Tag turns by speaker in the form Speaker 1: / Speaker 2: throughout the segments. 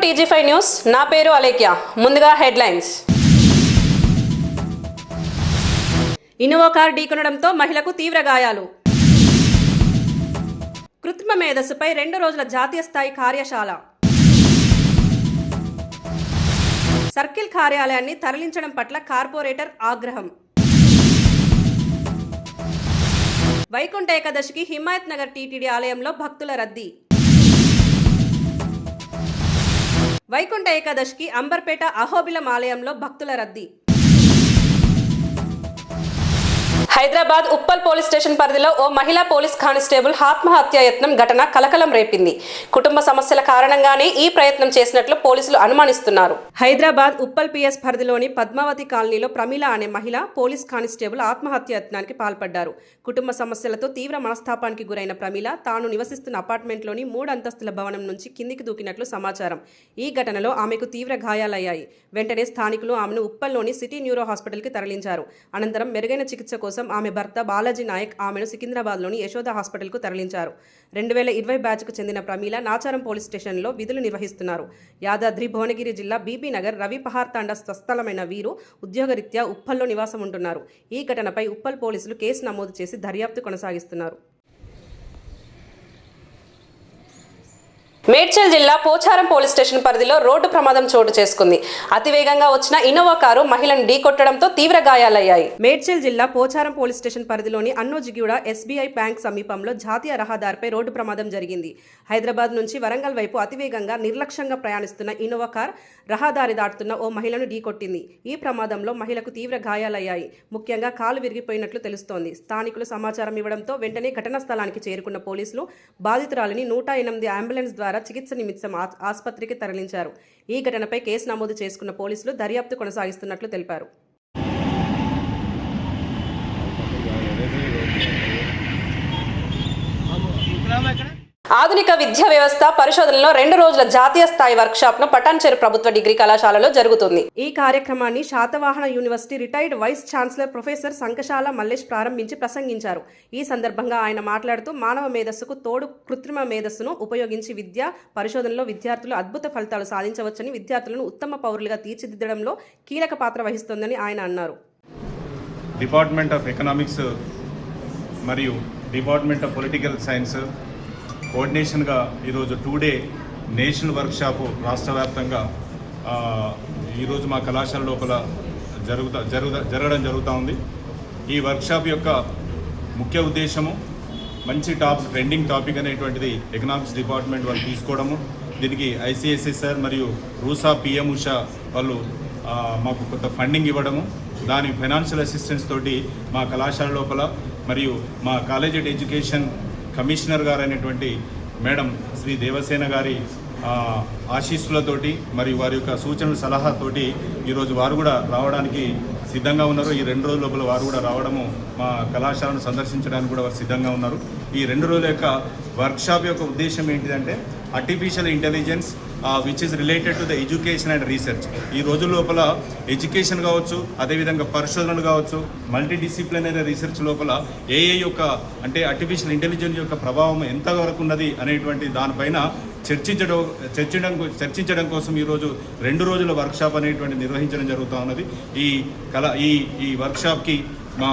Speaker 1: TG5 news. నా పేరు అలేఖ్య. ముందుగా హెడ్లైన్స్. ఇన్నోవా కార్ ఢీకొనడంతో మహిళకు తీవ్ర గాయాలు. కృత్రిమ మేధస్సుపై 2 రోజుల జాతీయ స్థాయి కార్యశాల. సర్కిల్ కార్యాలయాన్ని తరలించడం పట్ల కార్పొరేటర్ ఆగ్రహం. వైకుంఠ ఏకాదశికి హిమాయత్ నగర్ టీటీడీ ఆలయంలో భక్తుల రద్దీ. వైకుంఠ ఏకాదశికి అంబర్పేట అహోబిలం ఆలయంలో భక్తుల రద్దీ. హైదరాబాద్ ఉప్పల్ పోలీస్ స్టేషన్ పరిధిలో ఓ మహిళా పోలీస్ కానిస్టేబుల్ ఆత్మహత్యాయత్నం ఘటన కలకలం రేపింది. కుటుంబ సమస్యల కారణంగానే ఈ ప్రయత్నం చేసినట్లు పోలీసులు అనుమానిస్తున్నారు. హైదరాబాద్ ఉప్పల్ PS పరిధిలోని పద్మావతి కాలనీలో ప్రమీల అనే మహిళ పోలీస్ కానిస్టేబుల్ ఆత్మహత్యాయత్నానికి పాల్పడ్డారు. కుటుంబ సమస్యలతో తీవ్ర మనస్తాపానికి గురైన ప్రమీల తాను నివసిస్తున్న అపార్ట్మెంట్లోని 3 అంతస్తుల భవనం నుంచి కిందికి దూకినట్లు సమాచారం. ఈ ఘటనలో ఆమెకు తీవ్ర గాయాలయ్యాయి. వెంటనే స్థానికులు ఆమెను ఉప్పల్లోని సిటీ న్యూరో హాస్పిటల్కి తరలించారు. అనంతరం మెరుగైన చికిత్స కోసం ఆమె భర్త బాలాజీ నాయక్ ఆమెను సికింద్రాబాద్లోని యశోద హాస్పిటల్కు తరలించారు. 2020 బ్యాచ్కు చెందిన ప్రమీల నాచారం పోలీస్ స్టేషన్లో విధులు నిర్వహిస్తున్నారు. యాదాద్రి భువనగిరి జిల్లా బీబీ నగర్ రవి పహార్ తాండా స్వస్థలమైన వీరు ఉద్యోగరీత్యా ఉప్పల్లో నివాసం ఉంటున్నారు. ఈ ఘటనపై ఉప్పల్ పోలీసులు కేసు నమోదు చేసి దర్యాప్తు కొనసాగిస్తున్నారు. మేడ్చల్ జిల్లా పోచారం పోలీస్ స్టేషన్ పరిధిలో రోడ్డు ప్రమాదం చోటు చేసుకుంది. అతివేగంగా వచ్చిన ఇన్నోవా కారు మహిళను ఢీకొట్టడంతో తీవ్ర గాయాలయ్యాయి. మేడ్చల్ జిల్లా పోచారం పోలీస్ స్టేషన్ పరిధిలోని అన్నోజిగూడ SBI బ్యాంక్ సమీపంలో జాతీయ రహదారిపై రోడ్డు ప్రమాదం జరిగింది. హైదరాబాద్ నుంచి వరంగల్ వైపు అతివేగంగా నిర్లక్ష్యంగా ప్రయాణిస్తున్న ఇన్నోవా కార్ రహదారి దాటుతున్న ఓ మహిళను ఢీకొట్టింది. ఈ ప్రమాదంలో మహిళకు తీవ్ర గాయాలయ్యాయి. ముఖ్యంగా కాలు విరిగిపోయినట్లు తెలుస్తోంది. స్థానికులు సమాచారం ఇవ్వడంతో వెంటనే ఘటనా స్థలానికి చేరుకున్న పోలీసులు బాధితురాలిని 108 అంబులెన్స్ ద్వారా చికిత్స నిమిత్తం ఆసుపత్రికి తరలించారు. ఈ ఘటనపై కేసు నమోదు చేసుకున్న పోలీసులు దర్యాప్తు కొనసాగిస్తున్నట్లు తెలిపారు. ఆధునిక విద్యా వ్యవస్థ పరిశోధనలో 2 రోజుల జాతీయ స్థాయి వర్క్షాప్ను పటాన్చెరు ప్రభుత్వ డిగ్రీ కళాశాలలో జరుగుతుంది. ఈ కార్యక్రమాన్ని Satavahana university retired vice chancellor professor Sankasala Mallesh ప్రారంభించి ప్రసంగించారు. ఈ సందర్భంగా ఆయన మాట్లాడుతూ మానవ మేధస్సుకు తోడు కృత్రిమ మేధస్సును ఉపయోగించి విద్యా పరిశోధనలో విద్యార్థులు అద్భుత ఫలితాలు సాధించవచ్చని, విద్యార్థులను ఉత్తమ పౌరులుగా తీర్చిదిద్దడంలో కీలక పాత్ర వహిస్తోందని ఆయన అన్నారు.
Speaker 2: డిపార్ట్మెంట్ ఆఫ్ ఎకనామిక్స్ మరియు డిపార్ట్మెంట్ ఆఫ్ పొలిటికల్ సైన్స్ కోఆర్డినేషన్గా ఈరోజు 2 డే నేషనల్ వర్క్షాపు రాష్ట్ర వ్యాప్తంగా ఈరోజు మా కళాశాల లోపల జరగడం జరుగుతూ ఉంది. ఈ వర్క్షాప్ యొక్క ముఖ్య ఉద్దేశము మంచి ట్రెండింగ్ టాపిక్ అనేటువంటిది ఎకనామిక్స్ డిపార్ట్మెంట్ వాళ్ళు తీసుకోవడము, దీనికి ICSSR మరియు రూసా PM ఉషా వాళ్ళు మాకు కొంత ఫండింగ్ ఇవ్వడము, దాని ఫైనాన్షియల్ అసిస్టెన్స్ తోటి మా కళాశాల లోపల మరియు మా కాలేజ్ ఎడ్యుకేషన్ కమిషనర్ గారు అయినటువంటి మేడం శ్రీ దేవసేన గారి ఆశీస్సులతోటి మరియు వారి యొక్క సూచనల సలహాతోటి ఈరోజు వారు కూడా రావడానికి సిద్ధంగా ఉన్నారు. ఈ 2 రోజుల లోపల వారు కూడా రావడము, మా కళాశాలను సందర్శించడానికి కూడా వారు సిద్ధంగా ఉన్నారు. ఈ 2 రోజుల యొక్క వర్క్షాప్ యొక్క ఉద్దేశం ఏంటిదంటే artificial intelligence which is related to the education and research. ఈ రోజు లోపల ఎడ్యుకేషన్ కావచ్చు, అదేవిధంగా పరిశోధనలు కావచ్చు, మల్టీ డిసిప్లినరీ రీసెర్చ్ లోపల AI యొక్క అంటే ఆర్టిఫిషియల్ ఇంటెలిజెన్స్ యొక్క ప్రభావం ఎంతవరకు ఉన్నది అనేటువంటి దానిపైన చర్చించడం కోసం ఈరోజు 2 రోజుల వర్క్షాప్ అనేటువంటి నిర్వహించడం జరుగుతూ ఉన్నది. ఈ వర్క్షాప్కి మా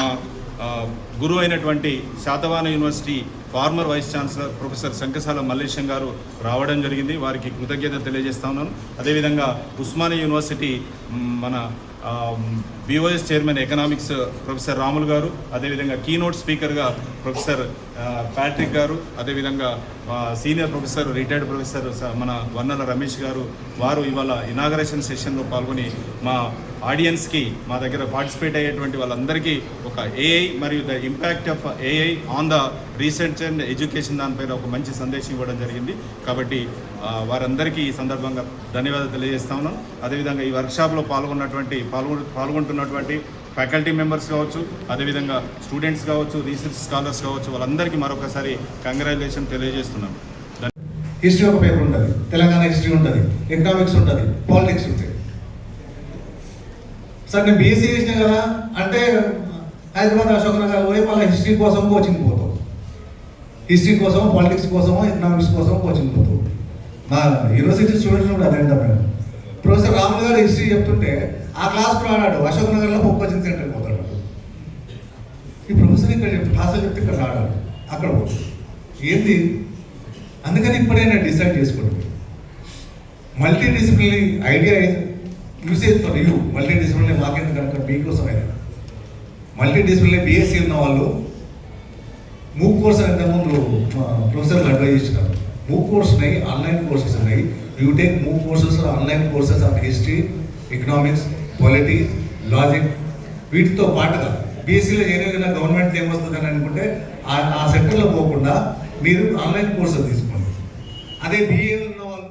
Speaker 2: గురువు అయినటువంటి Satavahana university former vice chancellor professor Sankasala Mallesham గారు రావడం జరిగింది. వారికి కృతజ్ఞత తెలియజేస్తా ఉన్నాను. అదేవిధంగా ఉస్మానియా యూనివర్సిటీ మన BOS chairman economics professor Ramulu గారు, అదేవిధంగా కీనోట్ స్పీకర్గా ప్రొఫెసర్ ప్యాట్రిక్ గారు, అదేవిధంగా సీనియర్ ప్రొఫెసర్ రిటైర్డ్ ప్రొఫెసర్ మన వన్నల రమేష్ గారు, వారు ఇవాళ ఇనాగరేషన్ సెషన్లో పాల్గొని మా ఆడియన్స్కి మా దగ్గర పార్టిసిపేట్ అయ్యేటువంటి వాళ్ళందరికీ ఒక AI మరియు the impact of AI on the research and education దానిపైన ఒక మంచి సందేశం ఇవ్వడం జరిగింది. కాబట్టి వారందరికీ ఈ సందర్భంగా ధన్యవాదాలు తెలియజేస్తా ఉన్నాం. అదేవిధంగా ఈ వర్క్షాప్లో పాల్గొంటున్నటువంటి ఫ్యాకల్టీ మెంబర్స్ కావచ్చు, అదేవిధంగా స్టూడెంట్స్ కావచ్చు, రీసెర్చ్ స్కాలర్స్ కావచ్చు, వాళ్ళందరికీ మరొకసారి కంగ్రాచులేషన్ తెలియజేస్తున్నాం.
Speaker 3: హిస్టరీ ఒక పేపర్ ఉంటుంది, తెలంగాణ హిస్టరీ ఉంటుంది, ఎకనామిక్స్ ఉంటుంది, పాలిటిక్స్ ఉంటుంది. సార్ నేను BSc చేసిన కదా అంటే హైదరాబాద్ అశోక్ నగర్ పోయి మళ్ళీ హిస్టరీ కోసం కోచింగ్ పోతాం, హిస్టరీ కోసం, పాలిటిక్స్ కోసం, ఎకనామిక్స్ కోసం కోచింగ్ పోతాం. మా యూనివర్సిటీ స్టూడెంట్స్ కూడా అదే అంటాం మేము. ప్రొఫెసర్ రాములు గారు హిస్టరీ చెప్తుంటే ఆ క్లాస్ రాడాడు, అశోక్ నగర్లో కోచింగ్ సెంటర్కి పోతాడు. ఈ ప్రొఫెసర్ ఇక్కడ క్లాసులు చెప్తే ఇక్కడ రాడాడు, అక్కడ పోతాడు. ఏంది? అందుకని ఇప్పుడైనా డిసైడ్ చేసుకోండి. Multi disciplinary idea usage for you. Multi disciplinary మాకేందుకు కనుక మీకోసం అయితే మల్టీ డిసిప్లినరీ బీఎస్సీ ఉన్న వాళ్ళు మూక్ కోర్స్ అనేది ముందు ప్రొఫెసర్లు అడ్వైజ్ చేస్తున్నారు. మూక్ కోర్స్ ఉన్నాయి, ఆన్లైన్ కోర్సెస్ ఉన్నాయి. You take MOOC courses online courses of history, economics, polity, logic. వీటితో పాటుగా బీఎస్సీలో ఏదైనా గవర్నమెంట్ ఏమొస్తుందని అనుకుంటే ఆ సెక్టర్లో పోకుండా మీరు ఆన్లైన్ కోర్సెస్ తీసుకోండి. అదే బీఏ ఉన్న వాళ్ళు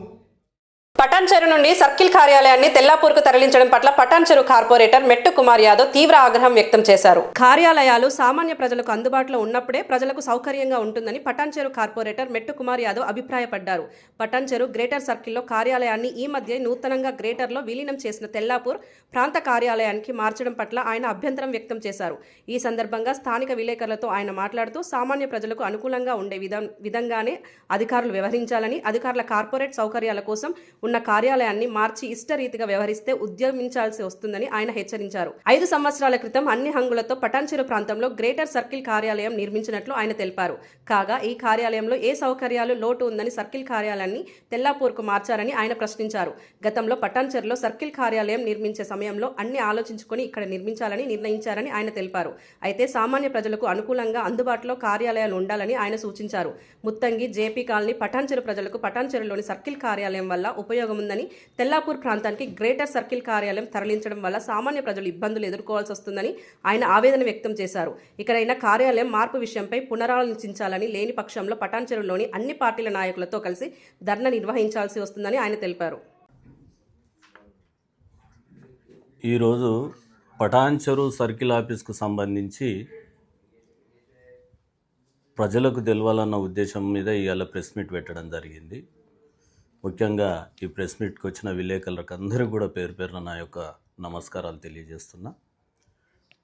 Speaker 1: పటాన్చెరు నుండి సర్కిల్ కార్యాలయాన్ని తెల్లాపూర్కు తరలించడం పట్ల పటాన్చెరు కార్పొరేటర్ మెట్టు కుమార్ యాదవ్ తీవ్ర ఆగ్రహం వ్యక్తం చేశారు. కార్యాలయాలు సామాన్య ప్రజలకు అందుబాటులో ఉన్నప్పుడే ప్రజలకు సౌకర్యంగా ఉంటుందని పటాన్చెరు కార్పొరేటర్ మెట్టు కుమార్ యాదవ్ అభిప్రాయపడ్డారు. పటాన్చెరు గ్రేటర్ సర్కిల్లో కార్యాలయాన్ని ఈ మధ్య నూతనంగా గ్రేటర్లో విలీనం చేసిన తెల్లాపూర్ ప్రాంత కార్యాలయానికి మార్చడం పట్ల ఆయన అభ్యంతరం వ్యక్తం చేశారు. ఈ సందర్భంగా స్థానిక విలేకరులతో ఆయన మాట్లాడుతూ సామాన్య ప్రజలకు అనుకూలంగా ఉండే విధంగానే అధికారులు వ్యవహరించాలని, అధికారుల కార్పొరేట్ సౌకర్యాల కోసం ఉన్న కార్యాలయాన్ని మార్చి ఇష్టరీతిగా వ్యవహరిస్తే ఉద్యమించాల్సి వస్తుందని ఆయన హెచ్చరించారు. 5 సంవత్సరాల క్రితం అన్ని హంగులతో పటాన్చెరు ప్రాంతంలో గ్రేటర్ సర్కిల్ కార్యాలయం నిర్మించినట్లు ఆయన తెలిపారు. కాగా ఈ కార్యాలయంలో ఏ సౌకర్యాలు లోటు ఉందని సర్కిల్ కార్యాలయాన్ని తెల్లాపూర్కు మార్చారని ఆయన ప్రశ్నించారు. గతంలో పటాన్చెరులో సర్కిల్ కార్యాలయం నిర్మించే సమయంలో అన్ని ఆలోచించుకొని ఇక్కడ నిర్మించాలని నిర్ణయించారని ఆయన తెలిపారు. అయితే సామాన్య ప్రజలకు అనుకూలంగా అందుబాటులో కార్యాలయాలు ఉండాలని ఆయన సూచించారు. ముత్తంగి, జేపీ కాలనీ, పటాన్చెరు ప్రజలకు పటాన్చెరులోని సర్కిల్ కార్యాలయం వల్ల ఉపయోగం ఉందని, తెల్లాపూర్ ప్రాంతానికి గ్రేటర్ సర్కిల్ కార్యాలయం తరలించడం వల్ల సామాన్య ప్రజలు ఇబ్బందులు ఎదుర్కోవాల్సి వస్తుందని ఆయన ఆవేదన వ్యక్తం చేశారు. ఇక్కడైనా కార్యాలయం మార్పు విషయంపై పునరాలోచించాలని, లేని పక్షంలో పటాన్చెరులోని అన్ని పార్టీల నాయకులతో కలిసి ధర్నా నిర్వహించాల్సి వస్తుందని ఆయన తెలిపారు.
Speaker 4: ఈరోజు పటాన్చెరు సర్కిల్ ఆఫీస్కు సంబంధించి ప్రజలకు తెలవాలన్న ఉద్దేశం మీద ఇవాళ ప్రెస్ మీట్ పెట్టడం జరిగింది. ముఖ్యంగా ఈ ప్రెస్ మీట్కి వచ్చిన విలేకరులకు అందరికీ కూడా పేరు పేరున నా యొక్క నమస్కారాలు తెలియజేస్తున్నా.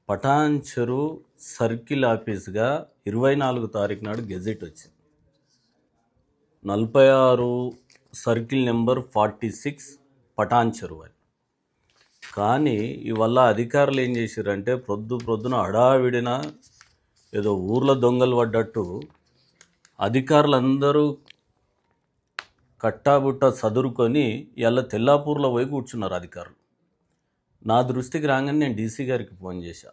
Speaker 4: పటాన్చెరు సర్కిల్ ఆఫీస్గా 24 తారీఖు నాడు గెజెట్ వచ్చింది. 46 సర్కిల్ నెంబర్ 46 పటాన్చెరు అని. కానీ ఇవల్ల అధికారులు ఏం చేశారంటే ప్రొద్దున హడావిడిన ఏదో ఊర్లో దొంగలు పడ్డట్టు అధికారులందరూ కట్టాబుట్ట చదురుకొని ఇలా తెల్లాపూర్లో పోయి కూర్చున్నారు అధికారులు. నా దృష్టికి రాగానే నేను డీసీ గారికి ఫోన్ చేశా.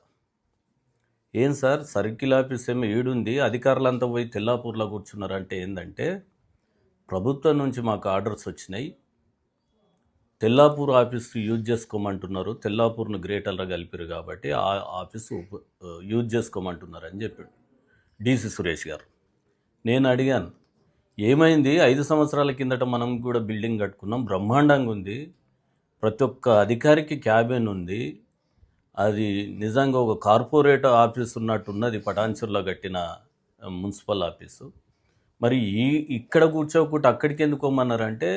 Speaker 4: ఏం సార్, సర్కిల్ ఆఫీస్ ఏమో ఈడుంది, అధికారులంతా పోయి తెల్లాపూర్లో కూర్చున్నారు అంటే ఏంటంటే, ప్రభుత్వం నుంచి మాకు ఆర్డర్స్ వచ్చినాయి, తెల్లాపూర్ ఆఫీస్ యూజ్ చేసుకోమంటున్నారు, తెల్లాపూర్ను గ్రేటర్లో కలిపారు కాబట్టి ఆ ఆఫీసు యూజ్ చేసుకోమంటున్నారు అని చెప్పాడు డీసీ సురేష్ గారు. నేను అడిగాను, ఏమైంది? 5 సంవత్సరాల కిందట మనం కూడా బిల్డింగ్ కట్టుకున్నాం, బ్రహ్మాండంగా ఉంది, ప్రతి ఒక్క అధికారికి క్యాబిన్ ఉంది, అది నిజంగా ఒక కార్పొరేట్ ఆఫీస్ ఉన్నట్టున్నది పటాన్చెరులో కట్టిన మున్సిపల్ ఆఫీసు. మరి ఇక్కడ కూర్చోకుండా అక్కడికి ఎందుకు పోమన్నారంటే,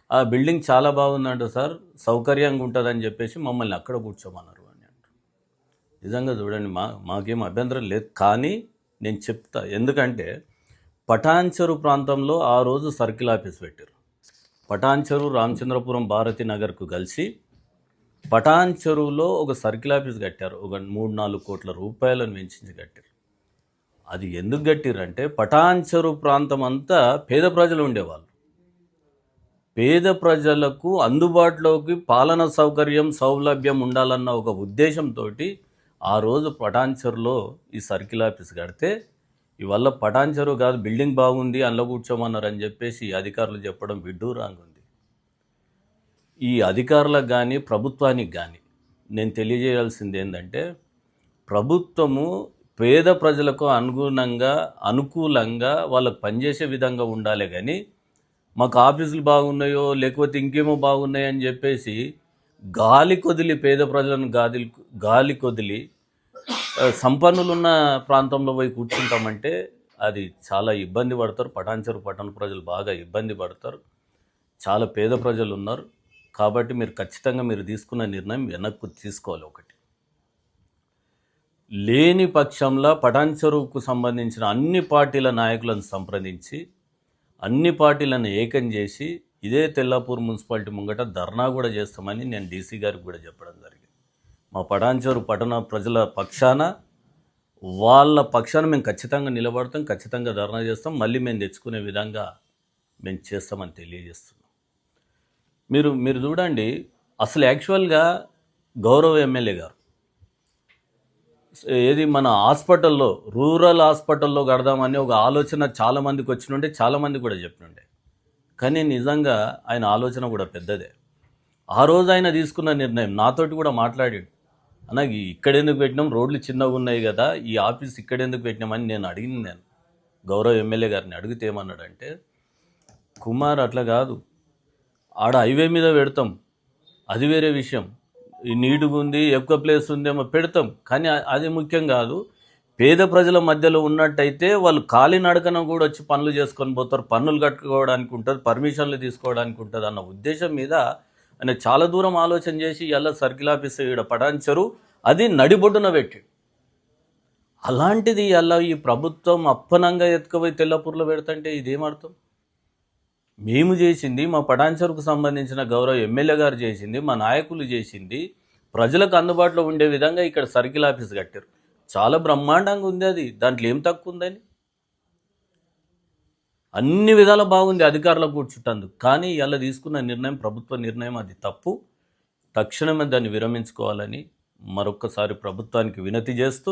Speaker 4: ఆ బిల్డింగ్ చాలా బాగుందంట సార్, సౌకర్యంగా ఉంటుందని చెప్పేసి మమ్మల్ని అక్కడ కూర్చోమన్నారు అని అంటారు. నిజంగా చూడండి, మాకేం అభ్యంతరం లేదు, కానీ నేను చెప్తా. ఎందుకంటే పటాన్చెరు ప్రాంతంలో ఆ రోజు సర్కిల్ ఆఫీస్ పెట్టారు. పటాన్చెరు, రామచంద్రపురం, భారతీ నగర్కు కలిసి పటాన్చెరులో ఒక సర్కిల్ ఆఫీస్ కట్టారు. ఒక 3-4 కోట్ల రూపాయలను వెచ్చించి కట్టారు. అది ఎందుకు కట్టారంటే, పటాన్చెరు ప్రాంతం అంతా పేద ప్రజలు ఉండేవాళ్ళు. పేద ప్రజలకు అందుబాటులోకి పాలన సౌకర్యం, సౌలభ్యం ఉండాలన్న ఒక ఉద్దేశంతో ఆ రోజు పటాన్చెరులో ఈ సర్కిల్ ఆఫీస్ కడితే, ఇవల్ల పటాన్చెరు కాదు బిల్డింగ్ బాగుంది అందులో కూర్చోమన్నారని చెప్పేసి అధికారులు చెప్పడం విడ్డూరంగా ఉంది. ఈ అధికారులకు కానీ ప్రభుత్వానికి కానీ నేను తెలియజేయాల్సింది ఏంటంటే, ప్రభుత్వము పేద ప్రజలకు అనుకూలంగా వాళ్ళకు పనిచేసే విధంగా ఉండాలి. కానీ మాకు ఆఫీసులు బాగున్నాయో లేకపోతే ఇంకేమో బాగున్నాయో అని చెప్పేసి గాలి కొదిలి పేద ప్రజలను గాలి కొదిలి సంపన్నులున్న ప్రాంతంలో పోయి కూర్చుంటామంటే అది చాలా ఇబ్బంది పడతారు. పటాన్చెరు పట్టణ ప్రజలు బాగా ఇబ్బంది పడతారు. చాలా పేద ప్రజలు ఉన్నారు. కాబట్టి మీరు ఖచ్చితంగా మీరు తీసుకున్న నిర్ణయం వెనక్కు తీసుకోవాలి. ఒకటి లేని పక్షంలో పటాన్చెరుకు సంబంధించిన అన్ని పార్టీల నాయకులను సంప్రదించి అన్ని పార్టీలను ఏకం చేసి ఇదే తెల్లాపూర్ మున్సిపాలిటీ ముంగట ధర్నా కూడా చేస్తామని నేను డీసీ గారికి కూడా చెప్పడం జరిగింది. మా పటాన్చెరు పట్టణ ప్రజల పక్షాన వాళ్ళ పక్షాన మేము ఖచ్చితంగా నిలబడతాం, ఖచ్చితంగా ధర్నా చేస్తాం, మళ్ళీ మేము తెచ్చుకునే విధంగా మేము చేస్తామని తెలియజేస్తున్నాం. మీరు చూడండి, అసలు యాక్చువల్గా గౌరవ ఎమ్మెల్యే గారు ఏది మన హాస్పిటల్లో, రూరల్ హాస్పిటల్లో కడదామని ఒక ఆలోచన చాలామందికి వచ్చినుండే, చాలామంది కూడా చెప్పినుండే. కానీ నిజంగా ఆయన ఆలోచన కూడా పెద్దదే. ఆ రోజు ఆయన తీసుకున్న నిర్ణయం నాతోటి కూడా మాట్లాడాడు. అన్న ఇక్కడెందుకు పెట్టినాం, రోడ్లు చిన్నగా ఉన్నాయి కదా, ఈ ఆఫీస్ ఇక్కడెందుకు పెట్టినామని నేను గౌరవ ఎమ్మెల్యే గారిని అడిగితే ఏమన్నాడంటే, కుమార్ అట్లా కాదు, ఆడ హైవే మీద పెడతాం, అది వేరే విషయం, ఈ నీటుగా ఉంది, ఎక్కువ ప్లేస్ ఉందేమో పెడతాం, కానీ అది ముఖ్యం కాదు. పేద ప్రజల మధ్యలో ఉన్నట్టయితే వాళ్ళు కాలినడకన కూడా వచ్చి పనులు చేసుకొని పోతారు, పన్నులు కట్టుకోవడానికి ఉంటుంది, పర్మిషన్లు తీసుకోవడానికి ఉంటుంది అన్న ఉద్దేశం మీద ఆయన చాలా దూరం ఆలోచన చేసి ఇలా సర్కిల్ ఆఫీస్ ఇక్కడ పటాన్చెరు అది నడిబొడ్డున పెట్టి, అలాంటిది అలా ఈ ప్రభుత్వం అప్పనంగా ఎత్తుకుపోయి తెల్లపూర్లో పెడతంటే ఇదేమర్థం? మేము చేసింది, మా పటాన్చెరుకు సంబంధించిన గౌరవ ఎమ్మెల్యే గారు చేసింది, మా నాయకులు చేసింది, ప్రజలకు అందుబాటులో ఉండే విధంగా ఇక్కడ సర్కిల్ ఆఫీస్ కట్టారు. చాలా బ్రహ్మాండంగా ఉంది అది, దాంట్లో ఏం తక్కువ ఉందని, అన్ని విధాలా బాగుంది అధికారులకు కూర్చుంటందుకు. కానీ ఇలా తీసుకున్న నిర్ణయం, ప్రభుత్వ నిర్ణయం, అది తప్పు. తక్షణమే దాన్ని విరమించుకోవాలని మరొక్కసారి ప్రభుత్వానికి వినతి చేస్తూ,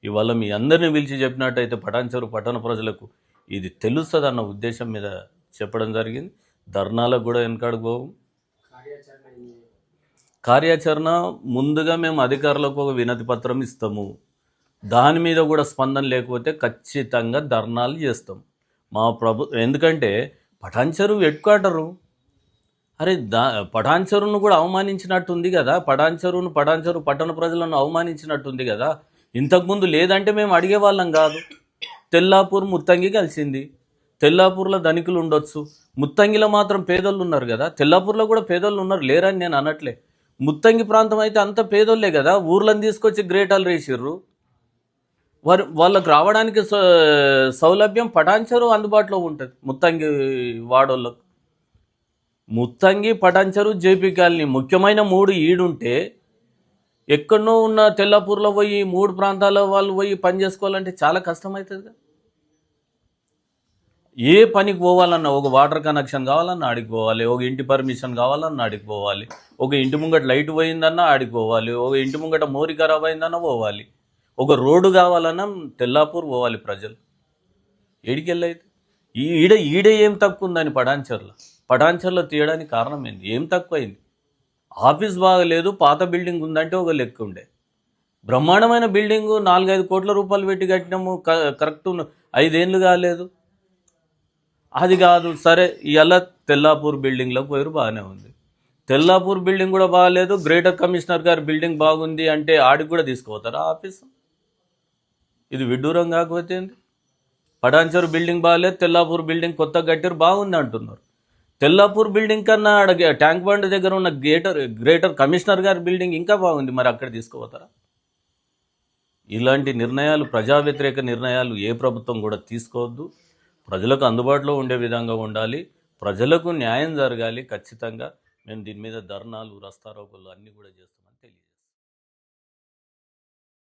Speaker 4: ఇవాళ మీ అందరిని పిలిచి చెప్పినట్టయితే పటాన్చెరు పట్టణ ప్రజలకు ఇది తెలుస్తుందన్న ఉద్దేశం మీద చెప్పడం జరిగింది. ధర్నాలకు కూడా వెనకాడుకు పోవు. కార్యాచరణ ముందుగా మేము అధికారులకు ఒక వినతి పత్రం ఇస్తాము, దాని మీద కూడా స్పందన లేకపోతే ఖచ్చితంగా ధర్నాలు చేస్తాం. మా ఎందుకంటే పటాన్చెరు హెడ్ క్వార్టరు, అరే పటాన్చెరును కూడా అవమానించినట్టుంది కదా, పటాన్చెరు పట్టణ ప్రజలను అవమానించినట్టుంది కదా. ఇంతకుముందు లేదంటే మేము అడిగేవాళ్ళం కాదు. తెల్లాపూర్ ముత్తంగి కలిసింది, తెల్లాపూర్లో ధనికులు ఉండొచ్చు, ముత్తంగిలో మాత్రం పేదోళ్ళు ఉన్నారు కదా. తెల్లాపూర్లో కూడా పేదోళ్ళు ఉన్నారు, లేరని నేను అనట్లే. ముత్తంగి ప్రాంతం అయితే అంత పేదోళ్ళే కదా, ఊర్లను తీసుకొచ్చి గ్రేటాలు రేసిర్రు. వాళ్ళకు రావడానికి సౌలభ్యం పటాన్చెరు అందుబాటులో ఉంటుంది. ముత్తంగి వాడోళ్ళకు ముత్తంగి, పటాన్చెరు, జేపీ కాలనీ ముఖ్యమైన 3 ఈడుంటే, ఎక్కడనో ఉన్న తెల్లాపూర్లో పోయి 3 ప్రాంతాల వాళ్ళు పోయి పని చేసుకోవాలంటే చాలా కష్టమవుతుంది. ఏ పనికి పోవాలన్నా, ఒక వాటర్ కనెక్షన్ కావాలన్నా ఆడికి పోవాలి, ఒక ఇంటి పర్మిషన్ కావాలన్నా ఆడికి పోవాలి, ఒక ఇంటి ముంగట లైట్ పోయిందన్నా ఆడికి పోవాలి, ఒక ఇంటి ముంగట మోరి ఖరాబ్ అయిందన్నా పోవాలి, ఒక రోడ్డు కావాలన్నా తెల్లాపూర్ పోవాలి ప్రజలు. ఏడికెళ్ళైతే ఈడ ఏం తక్కువ ఉందని పటాన్చెరులో తీయడానికి కారణం ఏంది? ఏం తక్కువ అయింది? ఆఫీస్ బాగలేదు, పాత బిల్డింగ్ ఉందంటే ఒక లెక్క ఉండే. బ్రహ్మాండమైన బిల్డింగు 4-5 కోట్ల రూపాయలు పెట్టి కట్టినాము, కరెక్ట్ 5 ఏళ్ళు కాలేదు. అది కాదు, సరే ఇలా తెల్లాపూర్ బిల్డింగ్లోకి పోయారు, బాగానే ఉంది. తెల్లాపూర్ బిల్డింగ్ కూడా బాగాలేదు, గ్రేటర్ కమిషనర్ గారి బిల్డింగ్ బాగుంది అంటే ఆడికి కూడా తీసుకుపోతారా ఆఫీసు? ఇది విడ్డూరం కాకపోతే ఏంది? పటాన్చెరు బిల్డింగ్ బాగాలేదు, తెల్లాపూర్ బిల్డింగ్ కొత్త కట్టారు, బాగుంది అంటున్నారు. తెల్లాపూర్ బిల్డింగ్ కన్నా ట్యాంక్ బండ్ దగ్గర ఉన్న గ్రేటర్ కమిషనర్ గారి బిల్డింగ్ ఇంకా బాగుంది, మరి అక్కడ తీసుకుపోతారా? ఇలాంటి నిర్ణయాలు, ప్రజా వ్యతిరేక నిర్ణయాలు ఏ ప్రభుత్వం కూడా తీసుకోవద్దు. ప్రజలకు అందుబాటులో ఉండే విధంగా ఉండాలి, ప్రజలకు న్యాయం జరగాలి. ఖచ్చితంగా మేము దీని మీద ధర్నాలు, రస్తారోకోలు అన్నీ కూడా చేస్తామని తెలియజేస్తాం.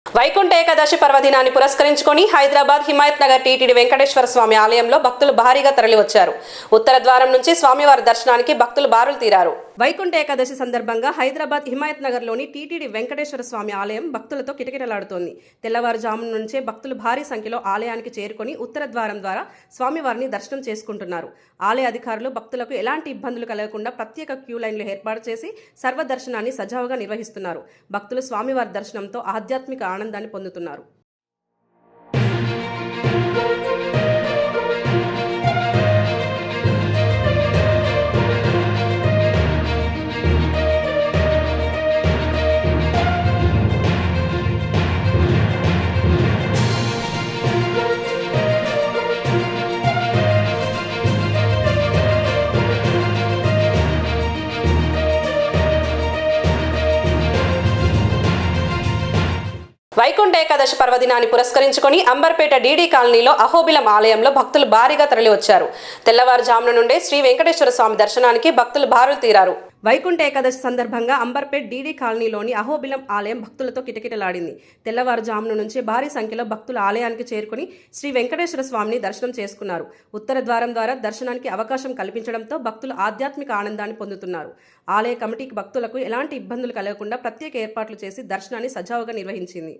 Speaker 1: వైకుంఠ ఏకాదశి పర్వదినాన్ని పురస్కరించుకొని హైదరాబాద్ హిమాయత్ నగర్ టీటీడీ వెంకటేశ్వర స్వామి ఆలయంలో భక్తులు భారీగా తరలివచ్చారు. ఉత్తర ద్వారం నుంచి స్వామివారి దర్శనానికి భక్తులు బారులు తీరారు. వైకుంఠ ఏకాదశి సందర్భంగా హైదరాబాద్ హిమాయత్ నగర్లోని టీటీడీ వెంకటేశ్వర స్వామి ఆలయం భక్తులతో కిటకిటలాడుతోంది. తెల్లవారుజాము నుంచే భక్తులు భారీ సంఖ్యలో ఆలయానికి చేరుకొని ఉత్తర ద్వారం ద్వారా స్వామివారిని దర్శనం చేసుకుంటున్నారు. ఆలయ అధికారులు భక్తులకు ఎలాంటి ఇబ్బందులు కలగకుండా ప్రత్యేక క్యూ లైన్లు ఏర్పాటు చేసి సర్వదర్శనాన్ని సజావుగా నిర్వహిస్తున్నారు. భక్తులు స్వామివారి దర్శనంతో ఆధ్యాత్మిక ఆనందాన్ని పొందుతున్నారు. వైకుంఠ ఏకాదశి పర్వదినాన్ని పురస్కరించుకొని అంబర్పేట డీడీ కాలనీలో అహోబిలం ఆలయంలో భక్తులు భారీగా తరలివచ్చారు. తెల్లవారుజామున నుండే శ్రీ వెంకటేశ్వర స్వామి దర్శనానికి భక్తులు బారులు తీరారు. వైకుంఠ ఏకాదశి సందర్భంగా అంబర్పేట్ డీడీ కాలనీలోని అహోబిలం ఆలయం భక్తులతో కిటకిటలాడింది. తెల్లవారుజామున నుంచి భారీ సంఖ్యలో భక్తులు ఆలయానికి చేరుకుని శ్రీ వెంకటేశ్వర స్వామిని దర్శనం చేసుకున్నారు. ఉత్తర ద్వారం ద్వారా దర్శనానికి అవకాశం కల్పించడంతో భక్తులు ఆధ్యాత్మిక ఆనందాన్ని పొందుతున్నారు. ఆలయ కమిటీకి భక్తులకు ఎలాంటి ఇబ్బందులు కలగకుండా ప్రత్యేక ఏర్పాట్లు చేసి దర్శనాన్ని సజావుగా నిర్వహించింది.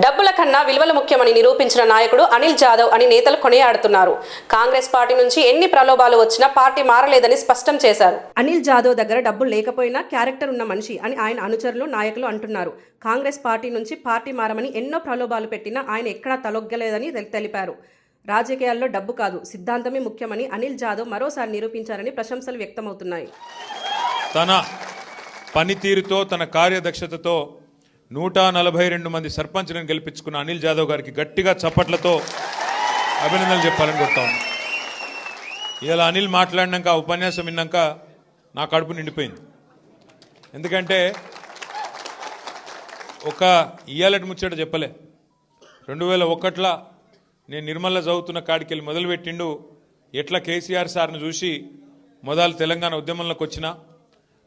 Speaker 1: డబ్బుల కన్నా విలువలు ముఖ్యమని నిరూపించిన నాయకుడు అనిల్ జాదవ్ అని నేతలు కొనియాడుతున్నారు. కాంగ్రెస్ పార్టీ నుంచి ఎన్ని ప్రలోభాలు వచ్చినా పార్టీ మారలేదని స్పష్టం చేశారు. అనిల్ జాదవ్ దగ్గర డబ్బులు లేకపోయినా క్యారెక్టర్ ఉన్న మనిషి అని ఆయన అనుచరులు నాయకులు అంటున్నారు. కాంగ్రెస్ పార్టీ నుంచి పార్టీ మారమని ఎన్నో ప్రలోభాలు పెట్టినా ఆయన ఎక్కడా తలొగ్గలేదని తెలిపారు. రాజకీయాల్లో డబ్బు కాదు, సిద్ధాంతమే ముఖ్యమని అనిల్ జాదవ్ మరోసారి నిరూపించారని ప్రశంసలు వ్యక్తమవుతున్నాయి.
Speaker 5: తన పనితీరుతో తన కార్యదక్షతతో 142 మంది సర్పంచ్లను గెలిపించుకున్న అనిల్ జాదవ్ గారికి గట్టిగా చప్పట్లతో అభినందనలు చెప్పాలని కోరుతా ఉన్నాను. ఇలా అనిల్ మాట్లాడినాక ఉపన్యాసం విన్నాక నా కడుపు నిండిపోయింది. ఎందుకంటే ఒక ఇయ్యాలటి ముచ్చట చెప్పలే. 2001లో నేను నిర్మల్లో చదువుతున్న కాడికి వెళ్ళి మొదలుపెట్టిండు. ఎట్లా కేసీఆర్ సార్ను చూసి మొదలు తెలంగాణ ఉద్యమంలోకి వచ్చిన,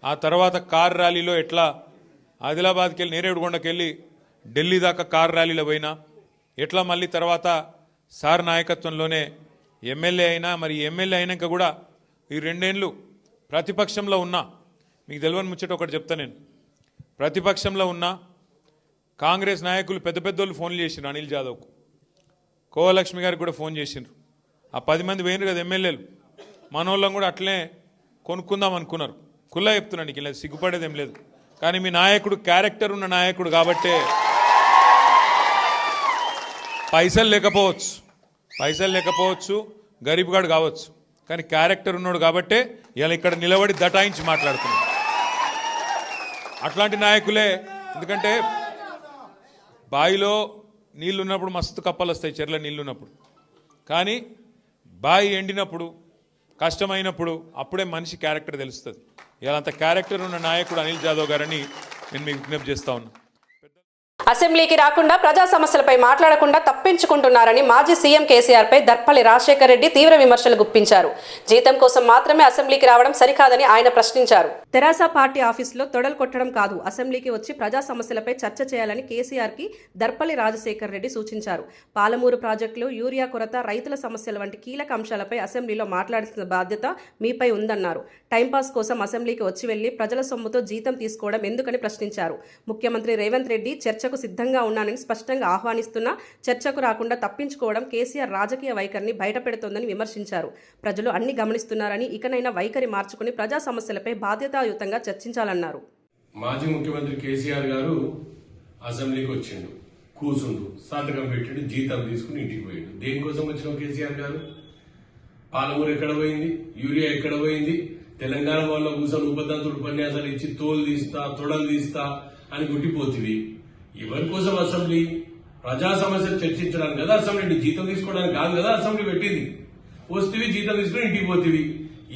Speaker 5: ఆ తర్వాత కార్ ర్యాలీలో ఎట్లా ఆదిలాబాద్కి వెళ్ళి నేరేడుగొండకి వెళ్ళి ఢిల్లీ దాకా కార్ ర్యాలీలో పోయినా, ఎట్లా మళ్ళీ తర్వాత సార్ నాయకత్వంలోనే ఎమ్మెల్యే అయినా, మరి ఎమ్మెల్యే అయినాక కూడా ఈ 2 ఏళ్ళు ప్రతిపక్షంలో ఉన్నా. మీకు తెలియని ముచ్చట ఒకటి చెప్తా నేను. ప్రతిపక్షంలో ఉన్నా కాంగ్రెస్ నాయకులు పెద్ద పెద్దోళ్ళు ఫోన్లు చేసిండ్రు అనిల్ జాదవ్కు. కోవలక్ష్మి గారికి కూడా ఫోన్ చేసిండ్రు. ఆ 10 మంది పోయినారు కదా ఎమ్మెల్యేలు, మనోళ్ళం కూడా అట్లనే కొనుక్కుందాం అనుకున్నారు. కుల్లా చెప్తున్నాను, నీకు ఇలా సిగ్గుపడేది ఏం లేదు. కానీ మీ నాయకుడు క్యారెక్టర్ ఉన్న నాయకుడు కాబట్టే, పైసలు లేకపోవచ్చు, గరీబ్గాడు కావచ్చు, కానీ క్యారెక్టర్ ఉన్నాడు కాబట్టే ఇలా ఇక్కడ నిలబడి దటాయించి మాట్లాడుతున్నాడు. అట్లాంటి నాయకులే. ఎందుకంటే బావిలో నీళ్ళు ఉన్నప్పుడు మస్తు కప్పలు వస్తాయి, చెర్ల నీళ్ళు ఉన్నప్పుడు. కానీ బావి ఎండినప్పుడు, కష్టమైనప్పుడు అప్పుడే మనిషి క్యారెక్టర్ తెలుస్తుంది. ఇలా అంత క్యారెక్టర్ ఉన్న నాయకుడు అనిల్ జాదవ్ గారని నేను మీకు విజ్ఞప్తి చేస్తా ఉన్నా.
Speaker 1: అసెంబ్లీకి రాకుండా ప్రజా సమస్యలపై మాట్లాడకుండా తప్పించుకుంటున్నారని మాజీ సీఎం కేసీఆర్ పై దర్పల్లి రాజశేఖర్ రెడ్డి తీవ్ర విమర్శలు గుప్పించారు. జీతం కోసం మాత్రమే అసెంబ్లీకి రావడం సరికాదని ఆయన ప్రశ్నించారు. తెరాస పార్టీ ఆఫీసులో తొడలు కొట్టడం కాదు, అసెంబ్లీకి వచ్చి ప్రజా సమస్యలపై చర్చ చేయాలని కేసీఆర్ కి దర్పల్లి రాజశేఖర్ రెడ్డి సూచించారు. పాలమూరు ప్రాజెక్టులు, యూరియా కొరత, రైతుల సమస్యల వంటి కీలక అంశాలపై అసెంబ్లీలో మాట్లాడాల్సిన బాధ్యత మీపై ఉందన్నారు. టైంపాస్ కోసం అసెంబ్లీకి వచ్చి వెళ్లి ప్రజల సొమ్ముతో జీతం తీసుకోవడం ఎందుకని ప్రశ్నించారు. ముఖ్యమంత్రి రేవంత్ రెడ్డి చర్చకు సిద్ధంగా ఉన్నానని స్పష్టంగా ఆహ్వానిస్తున్నా చర్చకు రాకుండా తప్పించుకోవడం కేసీఆర్ రాజకీయ వైఖరిని బయటపెడుతోందని విమర్శించారు. ప్రజలు అన్ని గమనిస్తున్నారని ఇకనైనా వైఖరి మార్చుకుని ప్రజా సమస్యలపై బాధ్యతాయుతంగా చర్చించాలన్నారు.
Speaker 6: మాజీ ముఖ్యమంత్రి కేసీఆర్ గారు అసెంబ్లీకి వచ్చిండు, కూర్చుండు, సంతకం పెట్టిండు, జీతం తీసుకుని ఇంటికి పోయిండు. దేనికోసం వచ్చినావు కేసీఆర్ గారు? పాలమూరు ఎక్కడ పోయింది? యూరియా ఎక్కడ పోయింది? తెలంగాణ వాళ్ళ కూర్చొని ఉపదంతుడు ఉపన్యాసాలు ఇచ్చి తోలు తీస్తా, తొడలు తీస్తా అని గుట్టిపోతుంది. ఎవరి కోసం అసెంబ్లీ? ప్రజా సమస్యలు చర్చించడానికి కదా అసెంబ్లీ, జీతం తీసుకోవడానికి కాదు కదా అసెంబ్లీ పెట్టింది. వస్తేవి జీతం తీసుకుని ఇంటికి పోతుంది.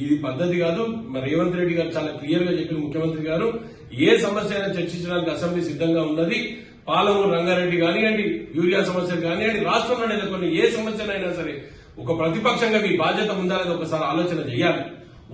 Speaker 6: ఇది పద్ధతి కాదు. మరి రేవంత్ రెడ్డి గారు చాలా క్లియర్ గా చెప్పిన ముఖ్యమంత్రి గారు, ఏ సమస్య అయినా చర్చించడానికి అసెంబ్లీ సిద్ధంగా ఉన్నది. పాలమూరు రంగారెడ్డి కానివ్వండి, యూరియా సమస్యలు కానివ్వండి, రాష్ట్రంలో నెలకొని ఏ సమస్యనైనా సరే ఒక ప్రతిపక్షంగా మీ బాధ్యత ఉందా లేదా ఒకసారి ఆలోచన చేయాలి.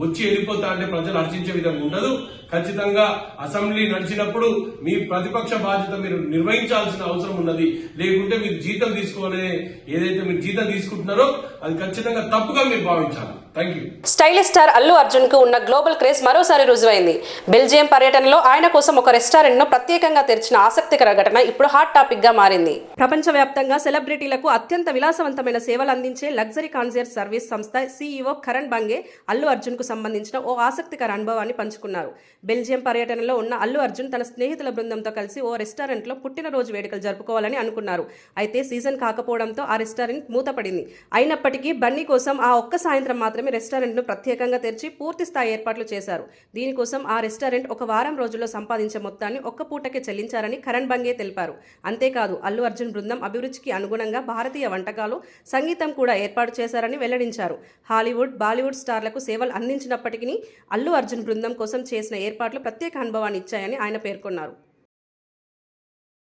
Speaker 6: వచ్చి వెళ్ళిపోతా అంటే ప్రజలు హర్షించే విధంగా ఉండదు. ఖచ్చితంగా అసెంబ్లీ నడిచినప్పుడు మీ ప్రతిపక్ష బాధ్యత మీరు నిర్వహించాల్సిన అవసరం ఉన్నది. లేకుంటే మీరు జీతం తీసుకోవాలనే ఏదైతే మీరు జీతం తీసుకుంటున్నారో అది ఖచ్చితంగా తప్పుగా మీరు భావించాలి. Thank you.
Speaker 1: Stylish star Allu Arjun కు ఉన్న గ్లోబల్ క్రేజ్ మరోసారి రుజువైంది. బెల్జియం పర్యటనలో ఆయన కోసం ఒక రెస్టారెంట్ ను ప్రత్యేకంగా తెరిచిన ఆసక్తికర ఘటన ఇప్పుడు హాట్ టాపిక్ గా మారింది. ప్రపంచవ్యాప్తంగా సెలబ్రిటీలకు అత్యంత విలాసవంతమైన సేవలు అందించే లగ్జరీ కాన్షియస్ సర్వీస్ సంస్థ సీఈఓ కరణ్ బంగే అల్లు అర్జున్ కు సంబంధించిన ఓ ఆసక్తికర అనుభవాన్ని పంచుకున్నారు. బెల్జియం పర్యటనలో ఉన్న అల్లు అర్జున్ తన స్నేహితుల బృందంతో కలిసి ఓ రెస్టారెంట్లో పుట్టినరోజు వేడుకలు జరుపుకోవాలని అనుకున్నారు. అయితే సీజన్ కాకపోవడంతో ఆ రెస్టారెంట్ మూతపడింది. అయినప్పటికీ బన్నీ కోసం ఆ ఒక్క సాయంత్రం మాత్రమే రెస్టారెంట్ను ప్రత్యేకంగా తెరిచి పూర్తి స్థాయి ఏర్పాట్లు చేశారు. దీనికోసం ఆ రెస్టారెంట్ ఒక వారం రోజుల్లో సంపాదించే మొత్తాన్ని ఒక్క పూటకే చెల్లించారని కరణ్ బంగే తెలిపారు. అంతేకాదు అల్లు అర్జున్ బృందం అభిరుచికి అనుగుణంగా భారతీయ వంటకాలు, సంగీతం కూడా ఏర్పాటు చేశారని వెల్లడించారు. హాలీవుడ్, బాలీవుడ్ స్టార్లకు సేవలు అందించినప్పటికీ అల్లు అర్జున్ బృందం కోసం చేసిన ఏర్పాట్లు ప్రత్యేక అనుభవాన్ని ఇచ్చాయని ఆయన పేర్కొన్నారు.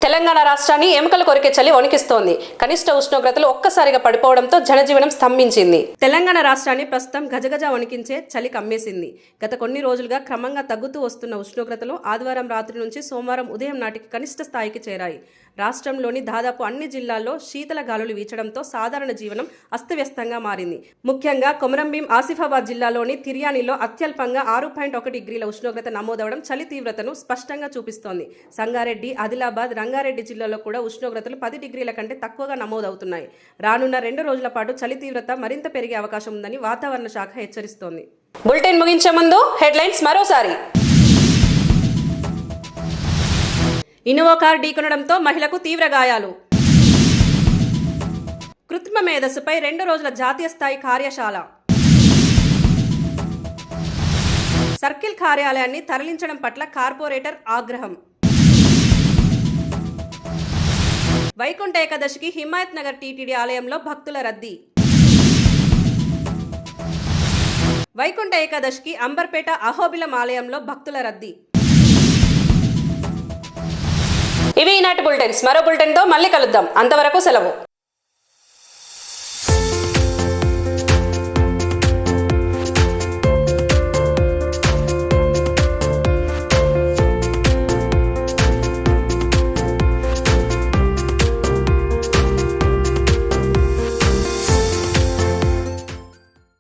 Speaker 1: తెలంగాణ రాష్ట్రాన్ని ఎముకల కొరికే చలి వణికిస్తోంది. కనిష్ట ఉష్ణోగ్రతలు ఒక్కసారిగా పడిపోవడంతో జనజీవనం స్తంభించింది. తెలంగాణ రాష్ట్రాన్ని ప్రస్తుతం గజగజ వణికించే చలి కమ్మేసింది. గత కొన్ని రోజులుగా క్రమంగా తగ్గుతూ వస్తున్న ఉష్ణోగ్రతలు ఆదివారం రాత్రి నుంచి సోమవారం ఉదయం నాటికి కనిష్ట స్థాయికి చేరాయి. రాష్ట్రంలోని దాదాపు అన్ని జిల్లాల్లో శీతల గాలులు వీచడంతో సాధారణ జీవనం అస్తవ్యస్తంగా మారింది. ముఖ్యంగా కొమరంభీం, ఆసిఫాబాద్ జిల్లాలోని తిర్యానీలో అత్యల్పంగా 6.1 డిగ్రీల ఉష్ణోగ్రత నమోదవడం చలి తీవ్రతను స్పష్టంగా చూపిస్తోంది. సంగారెడ్డి, ఆదిలాబాద్, రంగారెడ్డి జిల్లాలో కూడా ఉష్ణోగ్రతలు 10 డిగ్రీల కంటే తక్కువగా నమోదవుతున్నాయి. రానున్న 2 రోజుల పాటు చలి తీవ్రత మరింత పెరిగే అవకాశం ఉందని వాతావరణ శాఖ హెచ్చరిస్తోంది. బులెటిన్ ముగించే ముందు హెడ్లైన్స్ మరోసారి. ఇన్నోవా కార్ ఢీకొనడంతో మహిళకు తీవ్ర గాయాలు. కృత్రిమ మేధస్సుపై 2 రోజుల జాతీయ స్థాయి కార్యశాల. సర్కిల్ కార్యాలయాన్ని తరలించడం పట్ల కార్పొరేటర్ ఆగ్రహం. వైకుంఠ ఏకాదశికి హిమాయత్ నగర్ టీటీడీ ఆలయంలో భక్తుల రద్దీ. వైకుంఠ ఏకాదశికి అంబర్పేట అహోబిలం ఆలయంలో భక్తుల రద్దీ. ఇవి ఈనాటి బులెటిన్స్. మరో బులెటిన్తో మళ్ళీ కలుద్దాం. అంతవరకు సెలవు.